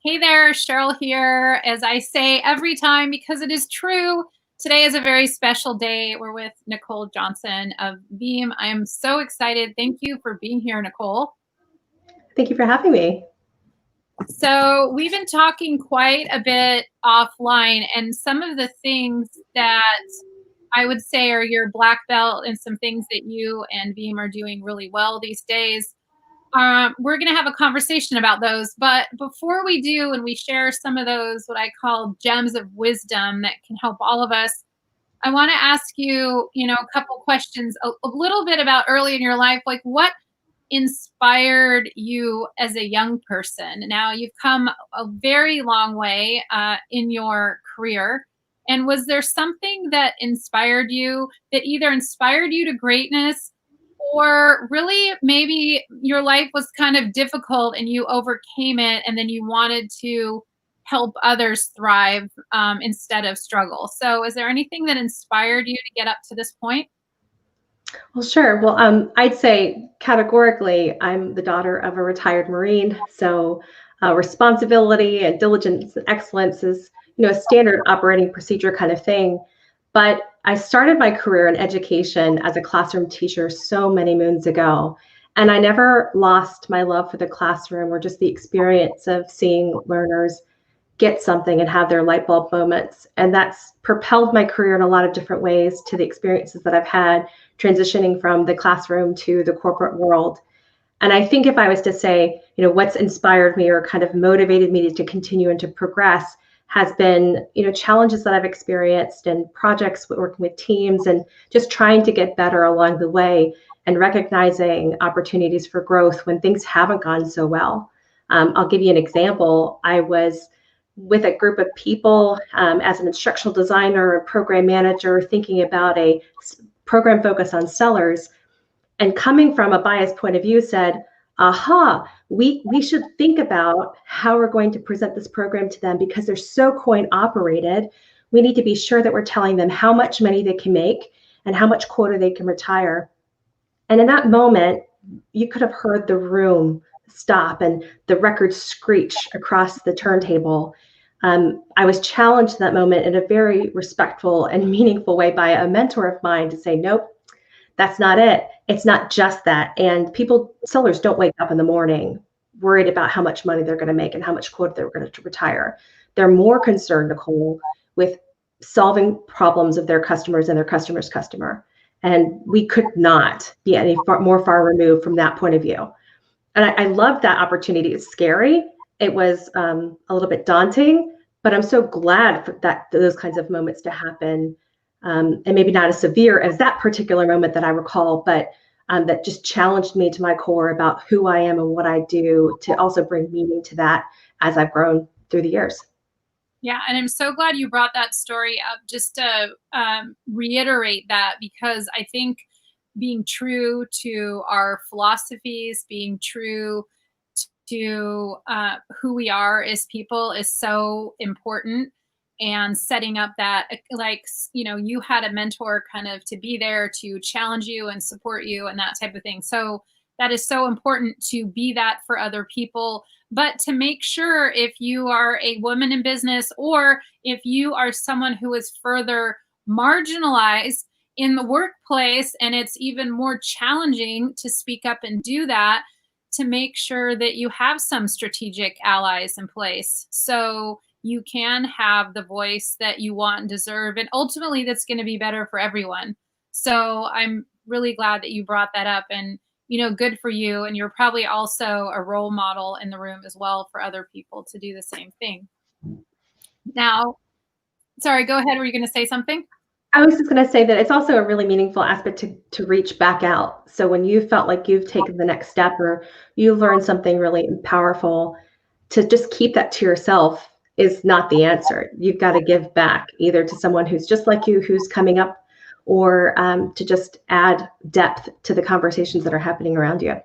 Hey there, Sheryl here. As I say every time, because it is true, today is a very special day. We're with Nicole Johnson of Veeam. I am so excited. Thank you for being here, Nicole. Thank you for having me. So, we've been talking quite a bit offline, and some of the things that I would say are your black belt and some things that you and Veeam are doing really well these days. We're going to have a conversation about those. But before we do, and we share some of those, what I call gems of wisdom that can help all of us, I want to ask you, a couple questions, a little bit about early in your life, like what inspired you as a young person? Now, you've come a very long way in your career. And was there something that inspired you, that either inspired you to greatness, or really maybe your life was kind of difficult and you overcame it and then you wanted to help others thrive instead of struggle? So, is there anything that inspired you to get up to this point? Well, sure. Well, I'd say categorically, I'm the daughter of a retired Marine, so responsibility and diligence and excellence is, a standard operating procedure kind of thing. But I started my career in education as a classroom teacher so many moons ago, and I never lost my love for the classroom or just the experience of seeing learners get something and have their light bulb moments. And that's propelled my career in a lot of different ways to the experiences that I've had transitioning from the classroom to the corporate world. And I think if I was to say, what's inspired me or kind of motivated me to continue and to progress has been, challenges that I've experienced and projects working with teams and just trying to get better along the way and recognizing opportunities for growth when things haven't gone so well. I'll give you an example. I was with a group of people as an instructional designer or program manager thinking about a program focus on sellers, and coming from a biased point of view said, aha, we should think about how we're going to present this program to them because they're so coin operated. We need to be sure that we're telling them how much money they can make and how much quota they can retire. And in that moment, you could have heard the room stop and the record screech across the turntable. I was challenged in that moment in a very respectful and meaningful way by a mentor of mine to say, nope, that's not it. It's not just that. And sellers don't wake up in the morning worried about how much money they're going to make and how much quota they're going to retire. They're more concerned, Nicole, with solving problems of their customers and their customer's customer. And we could not be any more far removed from that point of view. And I love that opportunity. It's scary. It was a little bit daunting, but I'm so glad for those kinds of moments to happen. And maybe not as severe as that particular moment that I recall, but that just challenged me to my core about who I am and what I do to also bring meaning to that as I've grown through the years. Yeah, and I'm so glad you brought that story up just to reiterate that, because I think being true to our philosophies, being true to who we are as people is so important. And setting up that, like, you had a mentor kind of to be there to challenge you and support you and that type of thing. So that is so important to be that for other people. But to make sure, if you are a woman in business or if you are someone who is further marginalized in the workplace and it's even more challenging to speak up and do that, to make sure that you have some strategic allies in place so you can have the voice that you want and deserve. And ultimately, that's going to be better for everyone. So I'm really glad that you brought that up, and, good for you. And you're probably also a role model in the room as well for other people to do the same thing. Now, sorry, go ahead. Were you going to say something? I was just going to say that it's also a really meaningful aspect to reach back out. So when you felt like you've taken the next step or you learned something really powerful, to just keep that to yourself is not the answer. You've got to give back either to someone who's just like you, who's coming up, or to just add depth to the conversations that are happening around you.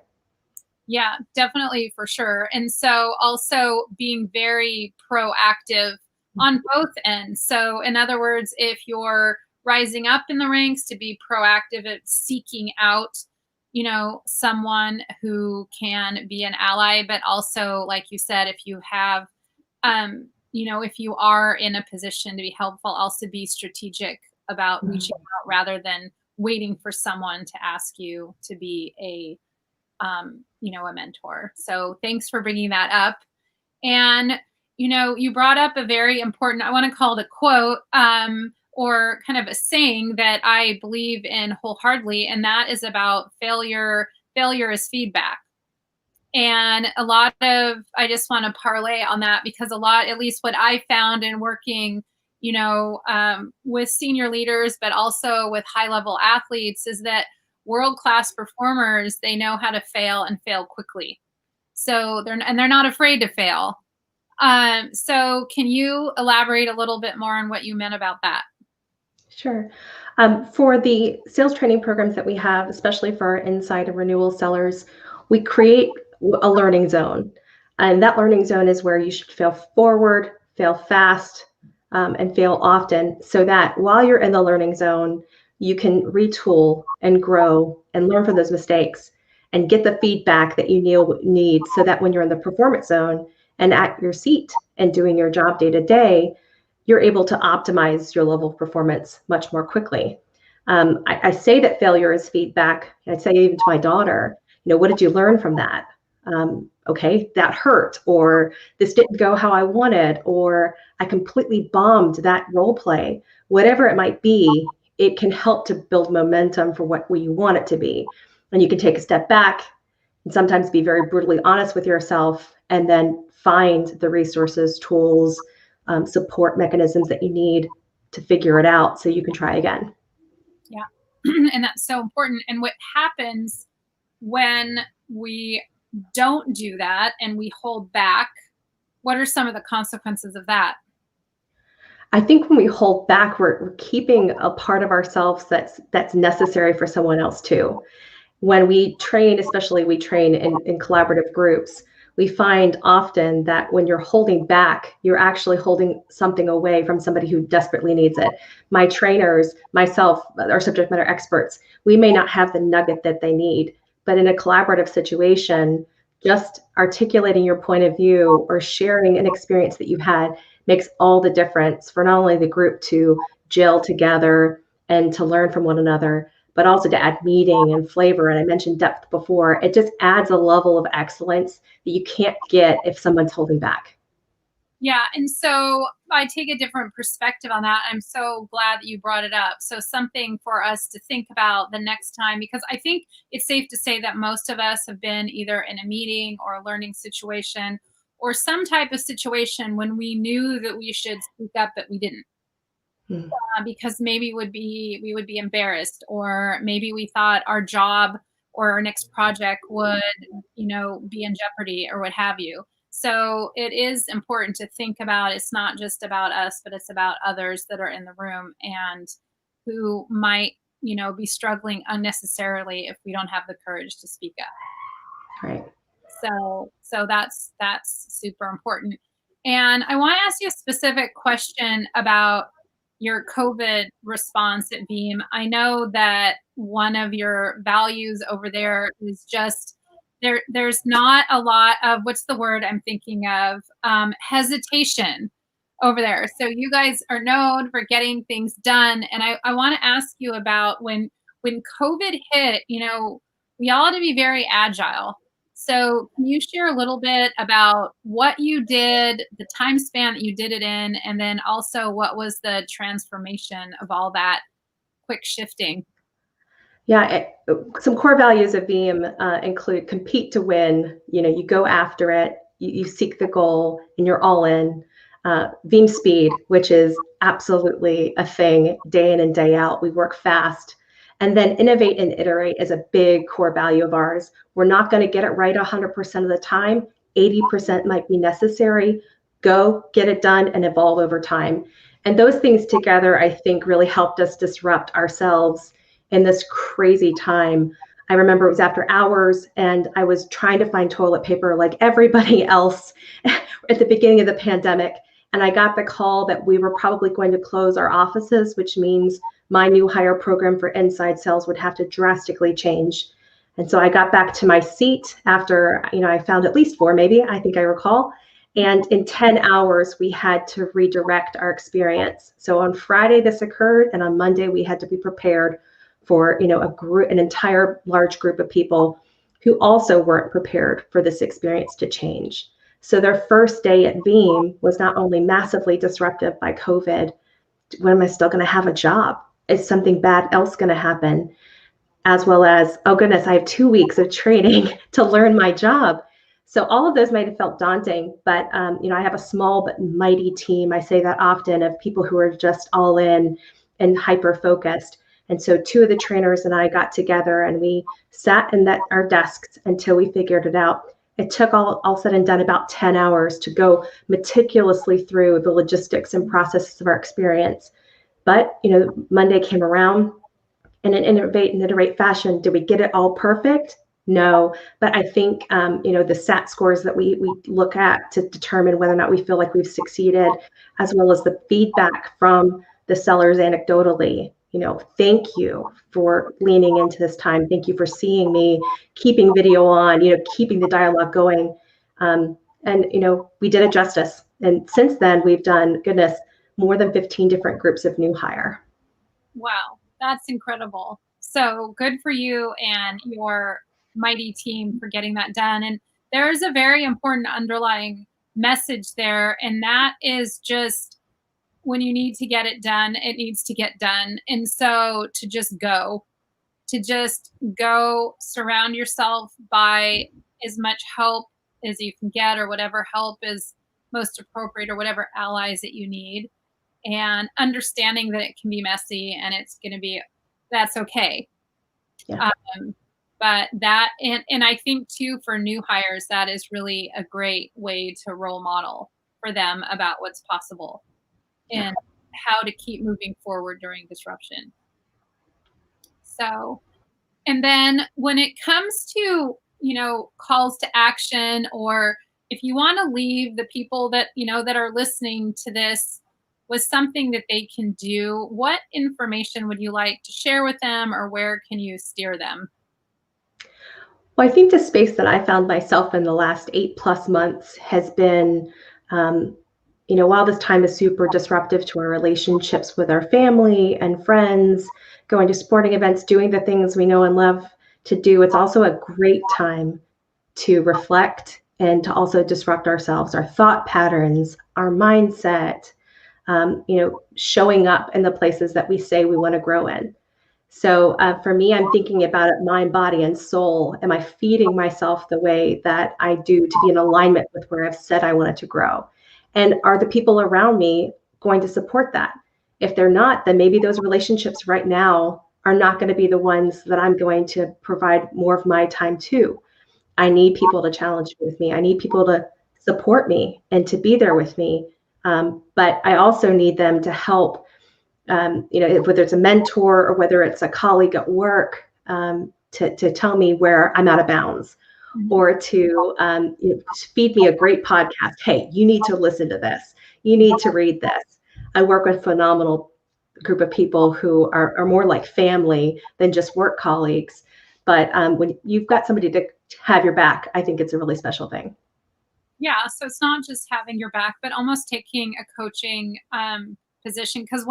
Yeah, definitely, for sure. And so also being very proactive on both ends. So in other words, if you're rising up in the ranks, to be proactive at seeking out, someone who can be an ally, but also, like you said, if you have if you are in a position to be helpful, also be strategic about reaching out rather than waiting for someone to ask you to be a mentor. So thanks for bringing that up. And, you brought up a very important, I want to call it a quote, or kind of a saying that I believe in wholeheartedly, and that is about failure. Failure is feedback. And I just want to parlay on that because at least what I found in working, with senior leaders, but also with high level athletes is that world-class performers, they know how to fail and fail quickly. So they're not afraid to fail. So can you elaborate a little bit more on what you meant about that? Sure. For the sales training programs that we have, especially for our inside and renewal sellers, we create a learning zone. And that learning zone is where you should fail forward, fail fast, and fail often, so that while you're in the learning zone, you can retool and grow and learn from those mistakes and get the feedback that you need so that when you're in the performance zone and at your seat and doing your job day to day, you're able to optimize your level of performance much more quickly. I say that failure is feedback. I say even to my daughter, what did you learn from that? Okay, that hurt, or this didn't go how I wanted, or I completely bombed that role play. Whatever it might be, it can help to build momentum for what you want it to be. And you can take a step back and sometimes be very brutally honest with yourself and then find the resources, tools, support mechanisms that you need to figure it out so you can try again. Yeah. And that's so important. And what happens when we don't do that and we hold back, what are some of the consequences of that? I think when we hold back, we're keeping a part of ourselves that's necessary for someone else too. When we train, especially we train in collaborative groups, we find often that when you're holding back, you're actually holding something away from somebody who desperately needs it. My trainers, myself, our subject matter experts, we may not have the nugget that they need, but in a collaborative situation, just articulating your point of view or sharing an experience that you've had makes all the difference for not only the group to gel together and to learn from one another, but also to add meaning and flavor. And I mentioned depth before. It just adds a level of excellence that you can't get if someone's holding back. Yeah. And so I take a different perspective on that. I'm so glad that you brought it up. So something for us to think about the next time, because I think it's safe to say that most of us have been either in a meeting or a learning situation or some type of situation when we knew that we should speak up, but we didn't. Because maybe we would be embarrassed, or maybe we thought our job or our next project would, be in jeopardy or what have you. So it is important to think about, it's not just about us, but it's about others that are in the room and who might, be struggling unnecessarily if we don't have the courage to speak up. Right. So that's super important. And I want to ask you a specific question about your COVID response at Veeam. I know that one of your values over there is just there's not a lot of, what's the word I'm thinking of, hesitation over there. So you guys are known for getting things done. And I want to ask you about when COVID hit, we all had to be very agile. So can you share a little bit about what you did, the time span that you did it in, and then also what was the transformation of all that quick shifting? Yeah, some core values of Veeam include compete to win. You go after it, you seek the goal, and you're all in. Veeam speed, which is absolutely a thing day in and day out. We work fast. And then innovate and iterate is a big core value of ours. We're not going to get it right 100% of the time. 80% might be necessary. Go get it done and evolve over time. And those things together, I think, really helped us disrupt ourselves in this crazy time. I remember it was after hours and I was trying to find toilet paper like everybody else at the beginning of the pandemic. And I got the call that we were probably going to close our offices, which means my new hire program for inside sales would have to drastically change. And so I got back to my seat after, I found at least 4, maybe, I think I recall. And in 10 hours, we had to redirect our experience. So on Friday, this occurred, and on Monday, we had to be prepared for, an entire large group of people who also weren't prepared for this experience to change. So their first day at Veeam was not only massively disruptive by COVID. When am I still going to have a job? Is something bad else going to happen? As well as, oh goodness, I have 2 weeks of training to learn my job. So all of those might have felt daunting, but I have a small but mighty team. I say that often, of people who are just all in and hyper focused. And so two of the trainers and I got together and we sat in our desks until we figured it out. It took all said and done about 10 hours to go meticulously through the logistics and processes of our experience. But Monday came around, in an iterate fashion. Did we get it all perfect? No, but I think the SAT scores that we look at to determine whether or not we feel like we've succeeded, as well as the feedback from the sellers anecdotally. Thank you for leaning into this time. Thank you for seeing me, keeping video on, keeping the dialogue going. And we did it justice. And since then, we've done, goodness, more than 15 different groups of new hire. Wow, that's incredible. So good for you and your mighty team for getting that done. And there's a very important underlying message there, and that is just, when you need to get it done, it needs to get done. And so to just go, surround yourself by as much help as you can get, or whatever help is most appropriate, or whatever allies that you need, and understanding that it can be messy and that's okay. Yeah. But that, and I think too, for new hires, that is really a great way to role model for them about what's possible and how to keep moving forward during disruption. So, and then when it comes to, calls to action, or if you want to leave the people that, that are listening to this with something that they can do, what information would you like to share with them, or where can you steer them? Well, I think the space that I found myself in the last 8+ months has been, while this time is super disruptive to our relationships with our family and friends, going to sporting events, doing the things we know and love to do, it's also a great time to reflect and to also disrupt ourselves, our thought patterns, our mindset, showing up in the places that we say we want to grow in. So for me, I'm thinking about it, mind, body, and soul. Am I feeding myself the way that I do to be in alignment with where I've said I wanted to grow? And are the people around me going to support that? If they're not, then maybe those relationships right now are not going to be the ones that I'm going to provide more of my time to. I need people to challenge with me. I need people to support me and to be there with me. But I also need them to help, whether it's a mentor or whether it's a colleague at work, to tell me where I'm out of bounds, or to feed me a great podcast. Hey, you need to listen to this. You need to read this. I work with a phenomenal group of people who are more like family than just work colleagues. But when you've got somebody to have your back, I think it's a really special thing. Yeah, so it's not just having your back, but almost taking a coaching position. Because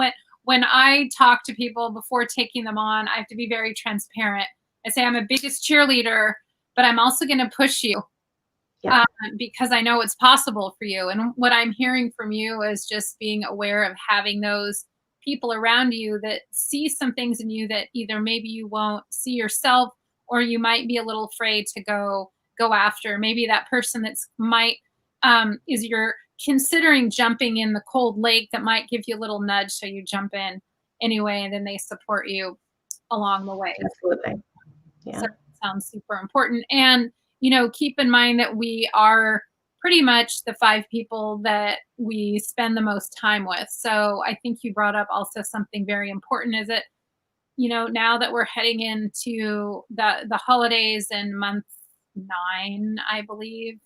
when I talk to people before taking them on, I have to be very transparent. I say, I'm a biggest cheerleader, but I'm also going to push you, Yeah. because I know it's possible for you. And what I'm hearing from you is just being aware of having those people around you that see some things in you that either maybe you won't see yourself, or you might be a little afraid to go after. Maybe that person is you're considering jumping in the cold lake, that might give you a little nudge, so you jump in anyway, and then they support you along the way. Absolutely. Yeah. So it sounds super important. And keep in mind that we are pretty much the 5 people that we spend the most time with. So I think you brought up also something very important, is that now that we're heading into the holidays and month 9, I believe,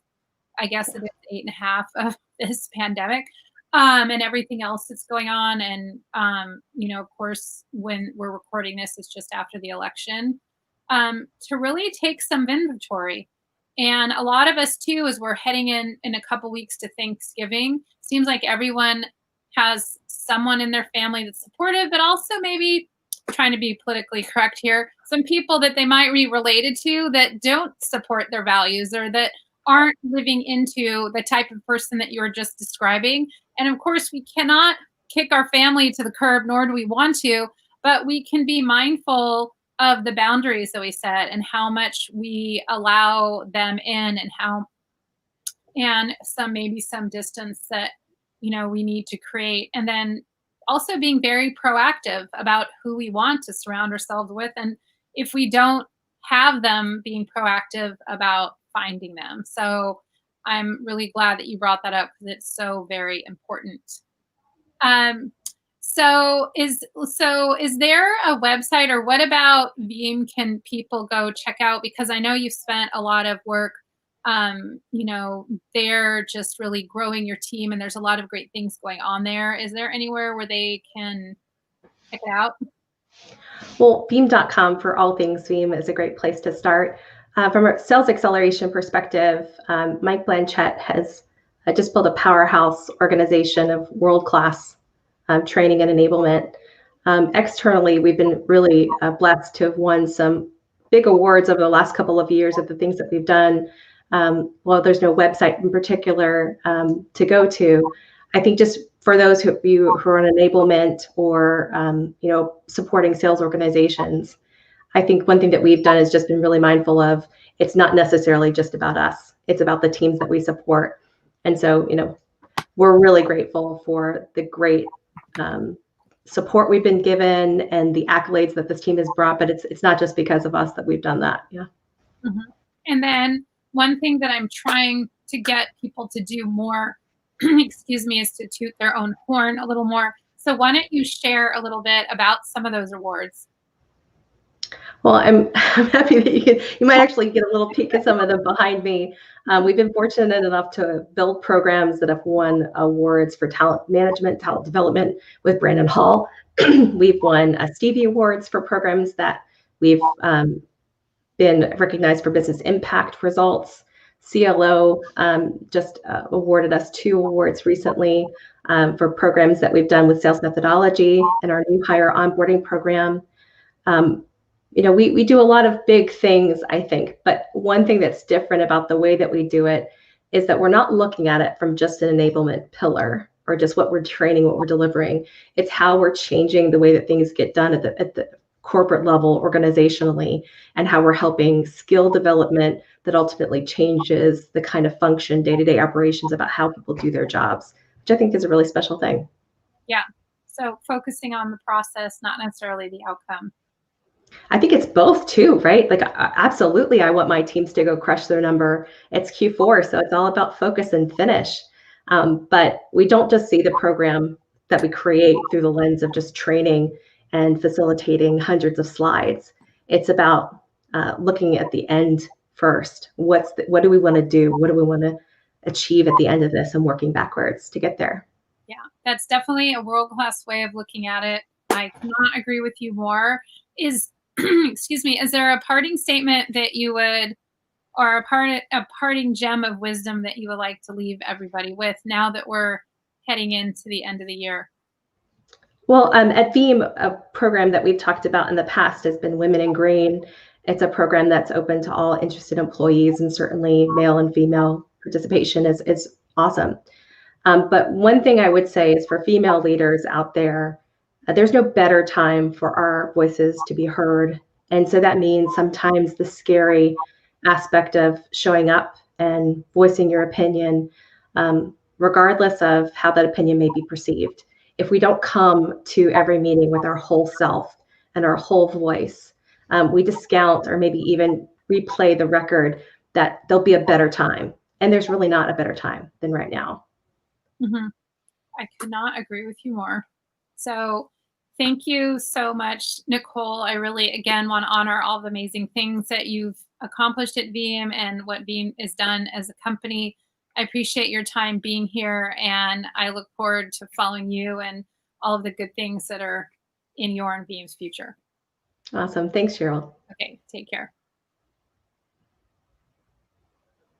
I guess it is 8.5 of this pandemic, and everything else that's going on. And, of course, when we're recording this, it's just after the election, to really take some inventory And a lot of us too, as we're heading in a couple weeks to Thanksgiving, seems like everyone has someone in their family that's supportive, but also maybe trying to be politically correct here, some people that they might be related to that don't support their values or that aren't living into the type of person that you were just describing. And of course, we cannot kick our family to the curb, nor do we want to, but we can be mindful of the boundaries that we set and how much we allow them in, and how, and some, maybe some distance that, we need to create. And then also being very proactive about who we want to surround ourselves with. And if we don't have them, being proactive about finding them. So I'm really glad that you brought that up because it's so very important. Um, so is there a website, or what about Veeam can people go check out? Because I know you've spent a lot of work, they're just really growing your team, and there's a lot of great things going on there. Is there anywhere where they can check it out? Well, Veeam.com for all things Veeam is a great place to start. From a sales acceleration perspective, Mike Blanchett has just built a powerhouse organization of world-class training and enablement. Externally, we've been really blessed to have won some big awards over the last couple of years of the things that we've done. Well, there's no website in particular to go to. I think just for those who are on enablement or supporting sales organizations, I think one thing that we've done is just been really mindful of, it's not necessarily just about us. It's about the teams that we support. And so, we're really grateful for the great support we've been given and the accolades that this team has brought, but it's not just because of us that we've done that. Yeah. Mm-hmm. And then one thing that I'm trying to get people to do more, excuse me, is to toot their own horn a little more. So why don't you share a little bit about some of those awards? Well, I'm happy that you might actually get a little peek at some of them behind me. We've been fortunate enough to build programs that have won awards for talent management, talent development with Brandon Hall. We've won Stevie Awards for programs that we've been recognized for business impact results. CLO just awarded us 2 awards recently for programs that we've done with sales methodology and our new hire onboarding program. We do a lot of big things, I think, but one thing that's different about the way that we do it is that we're not looking at it from just an enablement pillar or just what we're training, what we're delivering. It's how we're changing the way that things get done at the corporate level organizationally, and how we're helping skill development that ultimately changes the kind of function, day-to-day operations about how people do their jobs, which I think is a really special thing. Yeah. So focusing on the process, not necessarily the outcome. I think it's both too, right? Like, absolutely, I want my teams to go crush their number. It's Q4, so it's all about focus and finish. But we don't just see the program that we create through the lens of just training and facilitating hundreds of slides. It's about looking at the end first. What do we want to do? What do we want to achieve at the end of this, and working backwards to get there? Yeah, that's definitely a world-class way of looking at it. I cannot agree with you more. Excuse me, is there a parting statement that you would, or a parting gem of wisdom that you would like to leave everybody with now that we're heading into the end of the year? Well, at Veeam, a program that we've talked about in the past has been Women in Green. It's a program that's open to all interested employees, and certainly male and female participation is awesome. But one thing I would say is, for female leaders out there, there's no better time for our voices to be heard. And so that means sometimes the scary aspect of showing up and voicing your opinion, regardless of how that opinion may be perceived. If we don't come to every meeting with our whole self and our whole voice, we discount or maybe even replay the record that there'll be a better time. And there's really not a better time than right now. Mm-hmm. I could not agree with you more. So thank you so much, Nicole. I really, again, want to honor all the amazing things that you've accomplished at Veeam and what Veeam has done as a company. I appreciate your time being here, and I look forward to following you and all of the good things that are in your and Veeam's future. Awesome. Thanks, Sheryl. Okay, take care.